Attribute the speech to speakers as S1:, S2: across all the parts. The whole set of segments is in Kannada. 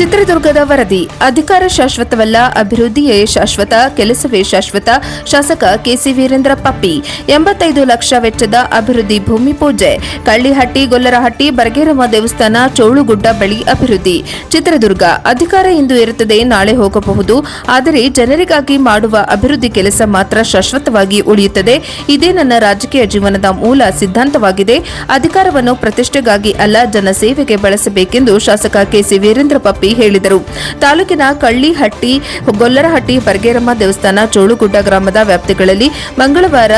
S1: ಚಿತ್ರದುರ್ಗದ ವರದಿ. ಅಧಿಕಾರ ಶಾಶ್ವತವಲ್ಲ, ಅಭಿವೃದ್ಧಿಯೇ ಶಾಶ್ವತ, ಕೆಲಸವೇ ಶಾಶ್ವತ. ಶಾಸಕ ಕೆಸಿ ವೀರೇಂದ್ರ ಪಪ್ಪಿ. 85 ಲಕ್ಷ ವೆಚ್ಚದ ಅಭಿವೃದ್ಧಿ ಭೂಮಿ ಪೂಜೆ. ಕಳ್ಳಿಹಟ್ಟಿ, ಗೊಲ್ಲರಹಟ್ಟಿ, ಬರಗೇರಮ್ಮ ದೇವಸ್ಥಾನ, ಚೋಳುಗುಡ್ಡ ಬಳಿ ಅಭಿವೃದ್ಧಿ. ಚಿತ್ರದುರ್ಗ. ಅಧಿಕಾರ ಇಂದು ಇರುತ್ತದೆ, ನಾಳೆ ಹೋಗಬಹುದು. ಆದರೆ ಜನರಿಗಾಗಿ ಮಾಡುವ ಅಭಿವೃದ್ಧಿ ಕೆಲಸ ಮಾತ್ರ ಶಾಶ್ವತವಾಗಿ ಉಳಿಯುತ್ತದೆ. ಇದೇ ನನ್ನ ರಾಜಕೀಯ ಜೀವನದ ಮೂಲ ಸಿದ್ಧಾಂತವಾಗಿದೆ. ಅಧಿಕಾರವನ್ನು ಪ್ರತಿಷ್ಠೆಗಾಗಿ ಅಲ್ಲ, ಜನಸೇವೆಗೆ ಬಳಸಬೇಕೆಂದು ಶಾಸಕ ಕೆಸಿ ವೀರೇಂದ್ರ ಪಪ್ಪಿ ಹೇಳಿದರು. ತಾಲೂಕಿನ ಕಳ್ಳಿಹಟ್ಟಿ, ಗೊಲ್ಲರಹಟ್ಟಿ, ಬರಗೇರಮ್ಮ ದೇವಸ್ಥಾನ, ಚೋಳುಗುಡ್ಡ ಗ್ರಾಮದ ವ್ಯಾಪ್ತಿಗಳಲ್ಲಿ ಮಂಗಳವಾರ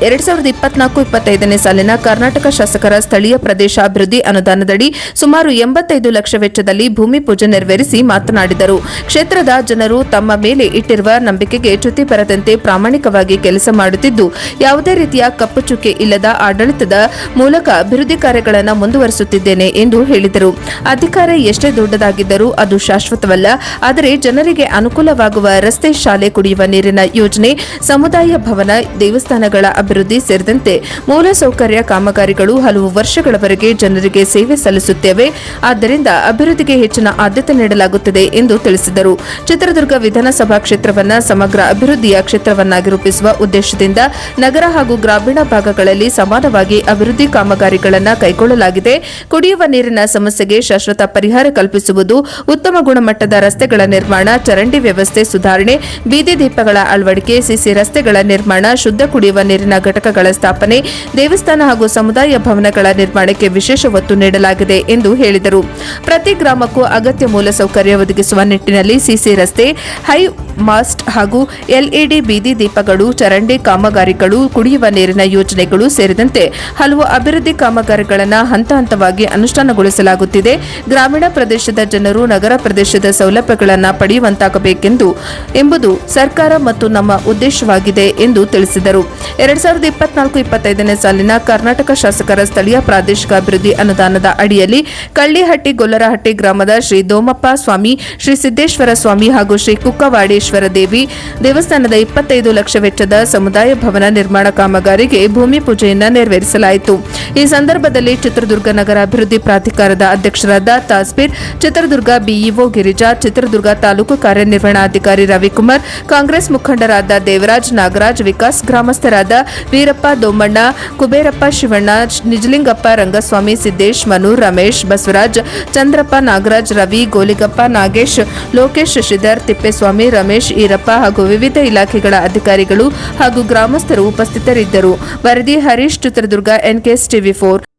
S1: 2024-25ನೇ ಸಾಲಿನ ಕರ್ನಾಟಕ ಶಾಸಕರ ಸ್ಥಳೀಯ ಪ್ರದೇಶ ಅಭಿವೃದ್ಧಿ ಅನುದಾನದಡಿ ಸುಮಾರು 85 ಲಕ್ಷ ವೆಚ್ಚದಲ್ಲಿ ಭೂಮಿ ಪೂಜೆ ನೆರವೇರಿಸಿ ಮಾತನಾಡಿದರು. ಕ್ಷೇತ್ರದ ಜನರು ತಮ್ಮ ಮೇಲೆ ಇಟ್ಟಿರುವ ನಂಬಿಕೆಗೆ ಚ್ಯುತಿ ಬರದಂತೆ ಪ್ರಾಮಾಣಿಕವಾಗಿ ಕೆಲಸ ಮಾಡುತ್ತಿದ್ದು, ಯಾವುದೇ ರೀತಿಯ ಕಪ್ಪು ಚುಕ್ಕೆ ಇಲ್ಲದ ಆಡಳಿತದ ಮೂಲಕ ಅಭಿವೃದ್ಧಿ ಕಾರ್ಯಗಳನ್ನು ಮುಂದುವರಿಸುತ್ತಿದ್ದೇನೆ ಎಂದು ಹೇಳಿದರು. ಅಧಿಕಾರ ಎಷ್ಟೇ ದೊಡ್ಡದಾಗಿದ್ದರೂ ಅದು ಶಾಶ್ವತವಲ್ಲ. ಆದರೆ ಜನರಿಗೆ ಅನುಕೂಲವಾಗುವ ರಸ್ತೆ, ಶಾಲೆ, ಕುಡಿಯುವ ನೀರಿನ ಯೋಜನೆ, ಸಮುದಾಯ ಭವನ, ದೇವಸ್ಥಾನಗಳ ಅಭಿವೃದ್ಧಿ ಸೇರಿದಂತೆ ಮೂಲಸೌಕರ್ಯ ಕಾಮಗಾರಿಗಳು ಹಲವು ವರ್ಷಗಳವರೆಗೆ ಜನರಿಗೆ ಸೇವೆ ಸಲ್ಲಿಸುತ್ತೇವೆ. ಆದ್ದರಿಂದ ಅಭಿವೃದ್ಧಿಗೆ ಹೆಚ್ಚಿನ ಆದ್ಯತೆ ನೀಡಲಾಗುತ್ತದೆ ಎಂದು ತಿಳಿಸಿದರು. ಚಿತ್ರದುರ್ಗ ವಿಧಾನಸಭಾ ಕ್ಷೇತ್ರವನ್ನು ಸಮಗ್ರ ಅಭಿವೃದ್ಧಿಯ ಕ್ಷೇತ್ರವನ್ನಾಗಿ ರೂಪಿಸುವ ಉದ್ದೇಶದಿಂದ ನಗರ ಹಾಗೂ ಗ್ರಾಮೀಣ ಭಾಗಗಳಲ್ಲಿ ಸಮಾನವಾಗಿ ಅಭಿವೃದ್ಧಿ ಕಾಮಗಾರಿಗಳನ್ನು ಕೈಗೊಳ್ಳಲಾಗಿದೆ. ಕುಡಿಯುವ ನೀರಿನ ಸಮಸ್ಯೆಗೆ ಶಾಶ್ವತ ಪರಿಹಾರ ಕಲ್ಪಿಸುವುದು, ಉತ್ತಮ ಗುಣಮಟ್ಟದ ರಸ್ತೆಗಳ ನಿರ್ಮಾಣ, ಚರಂಡಿ ವ್ಯವಸ್ಥೆ ಸುಧಾರಣೆ, ಬೀದಿ ದೀಪಗಳ ಅಳವಡಿಕೆ, ಸಿಸಿ ರಸ್ತೆಗಳ ನಿರ್ಮಾಣ, ಶುದ್ಧ ಕುಡಿಯುವ ನೀರಿನ ಘಟಕಗಳ ಸ್ಥಾಪನೆ, ದೇವಸ್ಥಾನ ಹಾಗೂ ಸಮುದಾಯ ಭವನಗಳ ನಿರ್ಮಾಣಕ್ಕೆ ವಿಶೇಷ ಒತ್ತು ನೀಡಲಾಗಿದೆ ಎಂದು ಹೇಳಿದರು. ಪ್ರತಿ ಗ್ರಾಮಕ್ಕೂ ಅಗತ್ಯ ಮೂಲಸೌಕರ್ಯ ಒದಗಿಸುವ ನಿಟ್ಟಿನಲ್ಲಿ ಸಿಸಿ ರಸ್ತೆ, ಹೈ ಮಾಸ್ಟ್ ಹಾಗೂ ಎಲ್ಇಡಿ ಬೀದಿ ದೀಪಗಳು, ಚರಂಡಿ ಕಾಮಗಾರಿಗಳು, ಕುಡಿಯುವ ನೀರಿನ ಯೋಜನೆಗಳು ಸೇರಿದಂತೆ ಹಲವು ಅಭಿವೃದ್ಧಿ ಕಾಮಗಾರಿಗಳನ್ನು ಹಂತ ಹಂತವಾಗಿ ಅನುಷ್ಠಾನಗೊಳಿಸಲಾಗುತ್ತಿದೆ. ಗ್ರಾಮೀಣ ಪ್ರದೇಶದ ಜನರು ನಗರ ಪ್ರದೇಶದ ಸೌಲಭ್ಯಗಳನ್ನು ಪಡೆಯುವಂತಾಗಬೇಕೆಂದು ಎಂಬುದು ಸರ್ಕಾರ ಮತ್ತು ನಮ್ಮ ಉದ್ದೇಶವಾಗಿದೆ ಎಂದು ತಿಳಿಸಿದರು. 2024-25ನೇ ಸಾಲಿನ ಕರ್ನಾಟಕ ಶಾಸಕರ ಸ್ಥಳೀಯ ಪ್ರಾದೇಶಿಕ ಅಭಿವೃದ್ಧಿ ಅನುದಾನದ ಅಡಿಯಲ್ಲಿ ಕಳ್ಳಿಹಟ್ಟಿ, ಗೊಲ್ಲರಹಟ್ಟಿ ಗ್ರಾಮದ ಶ್ರೀ ದೋಮಪ್ಪ ಸ್ವಾಮಿ, ಶ್ರೀ ಸಿದ್ದೇಶ್ವರ ಸ್ವಾಮಿ ಹಾಗೂ ಶ್ರೀ ಕುಕ್ಕವಾಡೇಶ್ವರ ದೇವಿ ದೇವಸ್ಥಾನದ 25 ಲಕ್ಷ ವೆಚ್ಚದ ಸಮುದಾಯ ಭವನ ನಿರ್ಮಾಣ ಕಾಮಗಾರಿಗೆ ಭೂಮಿ ಪೂಜೆಯನ್ನು ನೆರವೇರಿಸಲಾಯಿತು. ಈ ಸಂದರ್ಭದಲ್ಲಿ ಚಿತ್ರದುರ್ಗ ನಗರ ಅಭಿವೃದ್ಧಿ ಪ್ರಾಧಿಕಾರದ ಅಧ್ಯಕ್ಷರಾದ ತಾಸ್ಬೀರ್, ಚಿತ್ರದುರ್ಗ ಬಿಇಒ ಗಿರಿಜಾ, ಚಿತ್ರದುರ್ಗ ತಾಲೂಕು ಕಾರ್ಯನಿರ್ವಹಣಾಧಿಕಾರಿ ರವಿಕುಮಾರ್, ಕಾಂಗ್ರೆಸ್ ಮುಖಂಡರಾದ ದೇವರಾಜ್, ನಾಗರಾಜ್, ವಿಕಾಸ್, ಗ್ರಾಮಸ್ಥರಾದ ವೀರಪ್ಪ, ದೋಮಣ್ಣ, ಕುಬೇರಪ್ಪ, ಶಿವಣ್ಣ, ನಿಜಲಿಂಗಪ್ಪ, ರಂಗಸ್ವಾಮಿ, ಸಿದ್ದೇಶ್, ಮನು, ರಮೇಶ್, ಬಸವರಾಜ್, ಚಂದ್ರಪ್ಪ, ನಾಗರಾಜ್, ರವಿ, ಗೋಲಿಗಪ್ಪ, ನಾಗೇಶ್, ಲೋಕೇಶ್, ಶಶಿಧರ್, ತಿಪ್ಪೇಸ್ವಾಮಿ, ರಮೇಶ್, ಈರಪ್ಪ ಹಾಗೂ ವಿವಿಧ ಇಲಾಖೆಗಳ ಅಧಿಕಾರಿಗಳು ಹಾಗೂ ಗ್ರಾಮಸ್ಥರು ಉಪಸ್ಥಿತರಿದ್ದರು. ವರದಿ ಹರೀಶ್, ಚಿತ್ರದುರ್ಗ, ಎನ್ಕೆಎಸ್ ಟಿವಿ 4.